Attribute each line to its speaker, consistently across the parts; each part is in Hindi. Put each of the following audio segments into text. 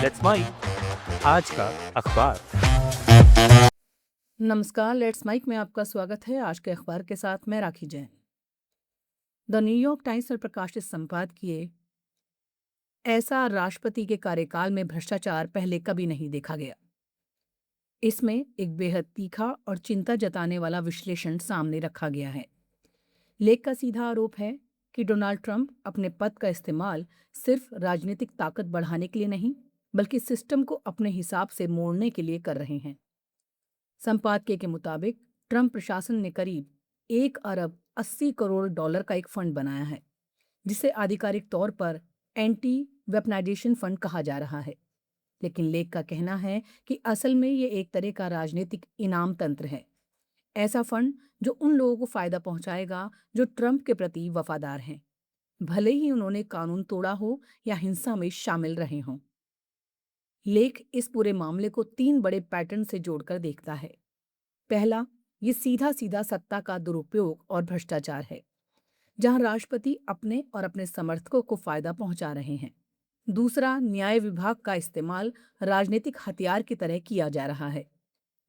Speaker 1: लेट्स माइक आज का अखबार।
Speaker 2: नमस्कार, लेट्स माइक में आपका स्वागत है। आज के अखबार के साथ मैं राखी जैन। द न्यूयॉर्क टाइम्स पर प्रकाशित संपादकीय ऐसा राष्ट्रपति के कार्यकाल में भ्रष्टाचार पहले कभी नहीं देखा गया। इसमें एक बेहद तीखा और चिंता जताने वाला विश्लेषण सामने रखा गया है। लेख का सीधा आरोप है कि डोनाल्ड ट्रंप अपने पद का इस्तेमाल सिर्फ राजनीतिक ताकत बढ़ाने के लिए नहीं, बल्कि सिस्टम को अपने हिसाब से मोड़ने के लिए कर रहे हैं। संपादकीय के मुताबिक ट्रंप प्रशासन ने करीब 1 अरब 80 करोड़ डॉलर का एक फंड बनाया है, जिसे आधिकारिक तौर पर एंटी वेपनाइजेशन फंड कहा जा रहा है। लेकिन लेख का कहना है कि असल में ये एक तरह का राजनीतिक इनाम तंत्र है। ऐसा फंड जो उन लोगों को फायदा पहुंचाएगा जो ट्रंप के प्रति वफादार हैं, भले ही उन्होंने कानून तोड़ा हो या हिंसा में शामिल रहे हों। लेख इस पूरे मामले को 3 बड़े पैटर्न से जोड़कर देखता है। पहला, ये सीधा सीधा सत्ता का दुरुपयोग और भ्रष्टाचार है, जहां राष्ट्रपति अपने और अपने समर्थकों को फायदा पहुंचा रहे हैं। दूसरा, न्याय विभाग का इस्तेमाल राजनीतिक हथियार की तरह किया जा रहा है,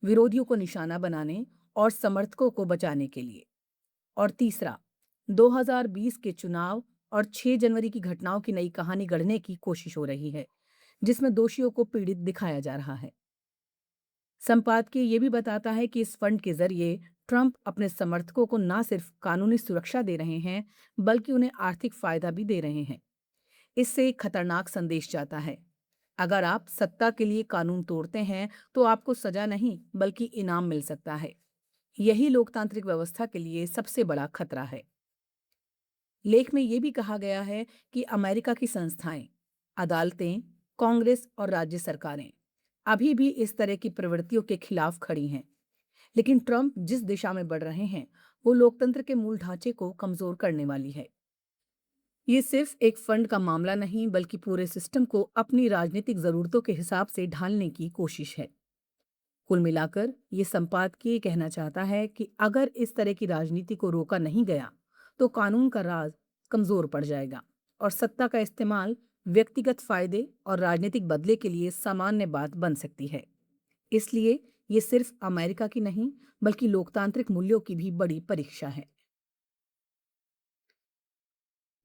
Speaker 2: विरोधियों को निशाना बनाने और समर्थकों को बचाने के लिए। और तीसरा, 2020 के चुनाव और 6 जनवरी की घटनाओं की नई कहानी गढ़ने की कोशिश हो रही है, जिसमें दोषियों को पीड़ित दिखाया जा रहा है। संपादकीय ये भी बताता है कि इस फंड के जरिए ट्रंप अपने समर्थकों को न सिर्फ कानूनी सुरक्षा दे रहे हैं, बल्कि उन्हें आर्थिक फायदा भी दे रहे हैं। इससे एक खतरनाक संदेश जाता है। अगर आप सत्ता के लिए कानून तोड़ते हैं, तो आपको सजा नहीं, बल्कि इनाम मिल सकता है। यही लोकतांत्रिक व्यवस्था के लिए सबसे बड़ा खतरा है। लेख में यह भी कहा गया है कि अमेरिका की संस्थाएं, अदालतें, कांग्रेस और राज्य सरकारें अभी भी इस तरह की प्रवृत्तियों के खिलाफ खड़ी हैं। लेकिन ट्रंप जिस दिशा में बढ़ रहे हैं, वो लोकतंत्र के मूल ढांचे को कमजोर करने वाली है। ये सिर्फ एक फंड का मामला नहीं, बल्कि पूरे सिस्टम को अपनी राजनीतिक जरूरतों के हिसाब से ढालने की कोशिश है। कुल मिलाकर ये संपादकीय कहना चाहता है कि अगर इस तरह की राजनीति को रोका नहीं गया, तो कानून का राज कमजोर पड़ जाएगा और सत्ता का इस्तेमाल व्यक्तिगत फायदे और राजनीतिक बदले के लिए सामान्य बात बन सकती है। इसलिए ये सिर्फ अमेरिका की नहीं, बल्कि लोकतांत्रिक मूल्यों की भी बड़ी परीक्षा है।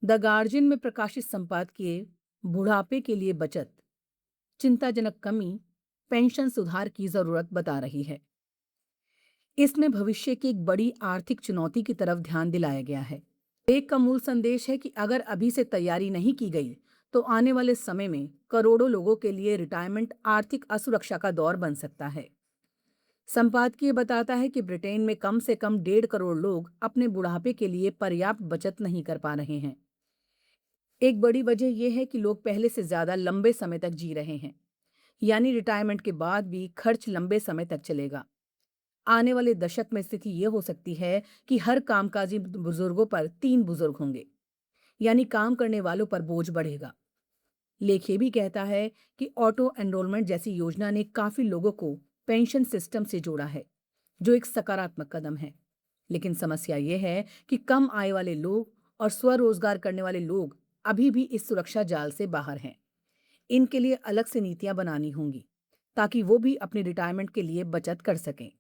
Speaker 2: द गार्जियन में प्रकाशित संपादकीय बुढ़ापे के लिए बचत, चिंताजनक कमी, पेंशन सुधार की जरूरत बता रही है। इसमें भविष्य की एक बड़ी आर्थिक चुनौती की तरफ ध्यान दिलाया गया है। एक का मूल संदेश है कि अगर अभी से तैयारी नहीं की गई, तो आने वाले समय में करोड़ों लोगों के लिए रिटायरमेंट आर्थिक असुरक्षा का दौर बन सकता है। संपादकीय बताता है कि ब्रिटेन में कम से कम 1.5 करोड़ लोग अपने बुढ़ापे के लिए पर्याप्त बचत नहीं कर पा रहे हैं। एक बड़ी वजह यह है कि लोग पहले से ज्यादा लंबे समय तक जी रहे हैं, यानी रिटायरमेंट के बाद भी खर्च लंबे समय तक चलेगा। आने वाले दशक में स्थिति यह हो सकती है कि हर कामकाजी बुजुर्गों पर 3 बुजुर्ग होंगे, यानी काम करने वालों पर बोझ बढ़ेगा। लेख ये भी कहता है कि ऑटो एनरोलमेंट जैसी योजना ने काफी लोगों को पेंशन सिस्टम से जोड़ा है, जो एक सकारात्मक कदम है। लेकिन समस्या यह है कि कम आय वाले लोग और स्वरोजगार करने वाले लोग अभी भी इस सुरक्षा जाल से बाहर हैं। इनके लिए अलग से नीतियां बनानी होंगी, ताकि वो भी अपनी रिटायरमेंट के लिए बचत कर सकें।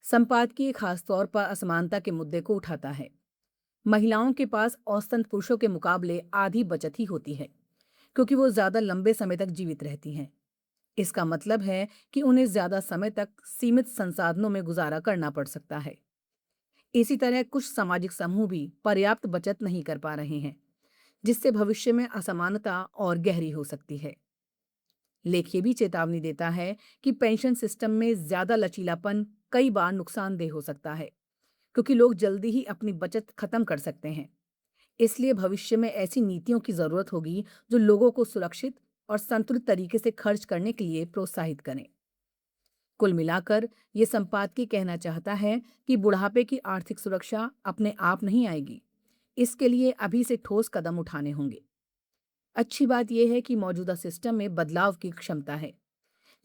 Speaker 2: संपादकीय खासतौर पर असमानता के मुद्दे को उठाता है। महिलाओं के पास औसतन पुरुषों के मुकाबले आधी बचत ही होती है, क्योंकि वो ज्यादा लंबे समय तक जीवित रहती हैं। इसका मतलब है कि उन्हें ज्यादा समय तक सीमित संसाधनों में गुजारा करना पड़ सकता है। इसी तरह कुछ सामाजिक समूह भी पर्याप्त बचत नहीं कर पा रहे हैं, जिससे भविष्य में असमानता और गहरी हो सकती है। लेख ये भी चेतावनी देता है कि पेंशन सिस्टम में ज्यादा लचीलापन कई बार नुकसानदेह हो सकता है, क्योंकि लोग जल्दी ही अपनी बचत खत्म कर सकते हैं। इसलिए भविष्य में ऐसी नीतियों की जरूरत होगी जो लोगों को सुरक्षित और संतुलित तरीके से खर्च करने के लिए प्रोत्साहित करें। कुल मिलाकर ये संपादकीय कहना चाहता है कि बुढ़ापे की आर्थिक सुरक्षा अपने आप नहीं आएगी। इसके लिए अभी से ठोस कदम उठाने होंगे। अच्छी बात यह है कि मौजूदा सिस्टम में बदलाव की क्षमता है,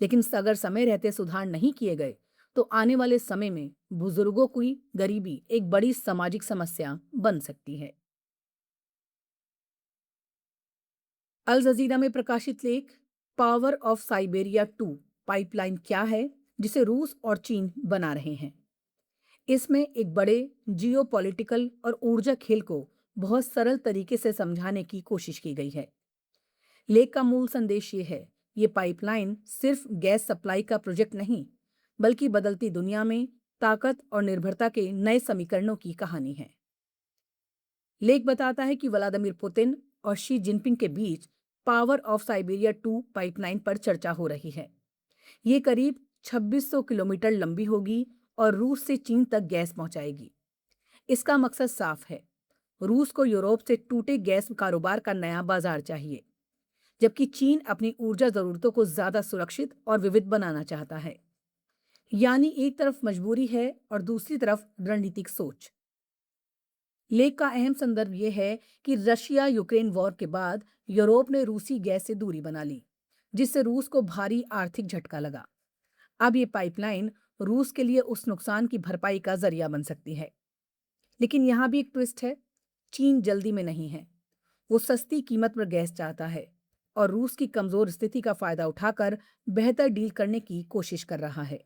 Speaker 2: लेकिन अगर समय रहते सुधार नहीं किए गए, तो आने वाले समय में बुजुर्गों की गरीबी एक बड़ी सामाजिक समस्या बन सकती है। अल जजीरा में प्रकाशित लेख पावर ऑफ साइबेरिया 2 पाइपलाइन क्या है, जिसे रूस और चीन बना रहे हैं। इसमें एक बड़े जियोपॉलिटिकल और ऊर्जा खेल को बहुत सरल तरीके से समझाने की कोशिश की गई है। लेख का मूल संदेश ये है, ये पाइपलाइन सिर्फ गैस सप्लाई का प्रोजेक्ट नहीं, बल्कि बदलती दुनिया में ताकत और निर्भरता के नए समीकरणों की कहानी है। लेख बताता है कि व्लादिमीर पुतिन और शी जिनपिंग के बीच पावर ऑफ साइबेरिया 2 पाइपलाइन पर चर्चा हो रही है। ये करीब 2600 किलोमीटर लंबी होगी और रूस से चीन तक गैस पहुंचाएगी। इसका मकसद साफ है, रूस को यूरोप से टूटे गैस कारोबार का नया बाजार चाहिए, जबकि चीन अपनी ऊर्जा जरूरतों को ज्यादा सुरक्षित और विविध बनाना चाहता है। यानी एक तरफ मजबूरी है और दूसरी तरफ रणनीतिक सोच। लेख का अहम संदर्भ यह है कि रशिया यूक्रेन वॉर के बाद यूरोप ने रूसी गैस से दूरी बना ली, जिससे रूस को भारी आर्थिक झटका लगा। अब ये पाइपलाइन रूस के लिए उस नुकसान की भरपाई का जरिया बन सकती है। लेकिन यहाँ भी एक ट्विस्ट है, चीन जल्दी में नहीं है। वो सस्ती कीमत पर गैस चाहता है और रूस की कमजोर स्थिति का फायदा उठाकर बेहतर डील करने की कोशिश कर रहा है।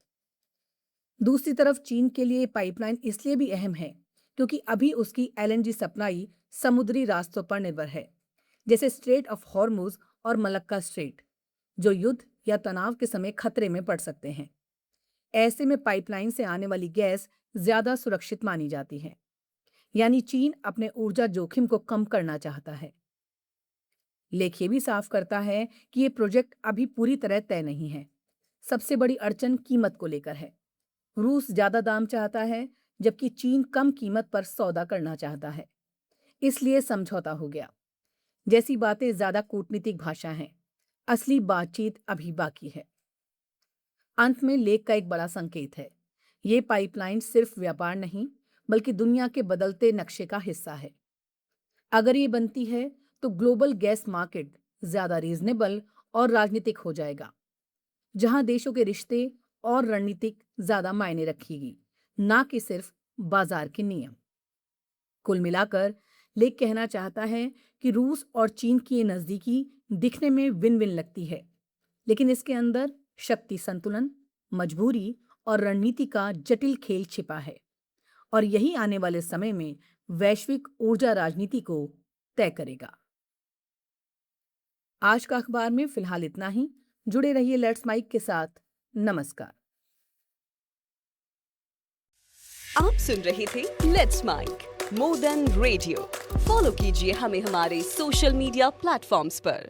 Speaker 2: दूसरी तरफ चीन के लिए पाइपलाइन इसलिए भी अहम है क्योंकि अभी उसकी एलएनजी सप्लाई समुद्री रास्तों पर निर्भर है, जैसे स्ट्रेट ऑफ हॉर्मुज और मलक्का स्ट्रेट, जो युद्ध या तनाव के समय खतरे में पड़ सकते हैं। ऐसे में पाइपलाइन से आने वाली गैस ज्यादा सुरक्षित मानी जाती है। यानी चीन अपने ऊर्जा जोखिम को कम करना चाहता है। लेख ये भी साफ करता है कि ये प्रोजेक्ट अभी पूरी तरह तय नहीं है। सबसे बड़ी अड़चन कीमत को लेकर है। रूस ज्यादा दाम चाहता है, जबकि चीन कम कीमत पर सौदा करना चाहता है। इसलिए समझौता हो गया। जैसी बातें ज्यादा कूटनीतिक भाषा हैं, असली बातचीत अभी बाकी है। अंत में लेख का एक बड़ा संकेत है, ये पाइपलाइन सिर्फ व्यापार नहीं, बल्कि दुनिया के बदलते नक्शे का हिस्सा है। अगर ये बनती है तो ग्लोबल गैस मार्केट ज्यादा रीजनेबल और राजनीतिक हो जाएगा, जहां देशों के रिश्ते और रणनीतिक ज्यादा मायने रखेगी, ना कि सिर्फ बाजार के नियम। कुल मिलाकर लेख कहना चाहता है कि रूस और चीन की ये नजदीकी दिखने में विन विन लगती है, लेकिन इसके अंदर शक्ति संतुलन, मजबूरी और रणनीति का जटिल खेल छिपा है, और यही आने वाले समय में वैश्विक ऊर्जा राजनीति को तय करेगा। आज का अखबार में फिलहाल इतना ही। जुड़े रहिए लेट्स माइक के साथ। नमस्कार।
Speaker 3: आप सुन रहे थे let's make more than radio. Follow कीजिए हमें हमारे सोशल मीडिया प्लेटफॉर्म्स पर।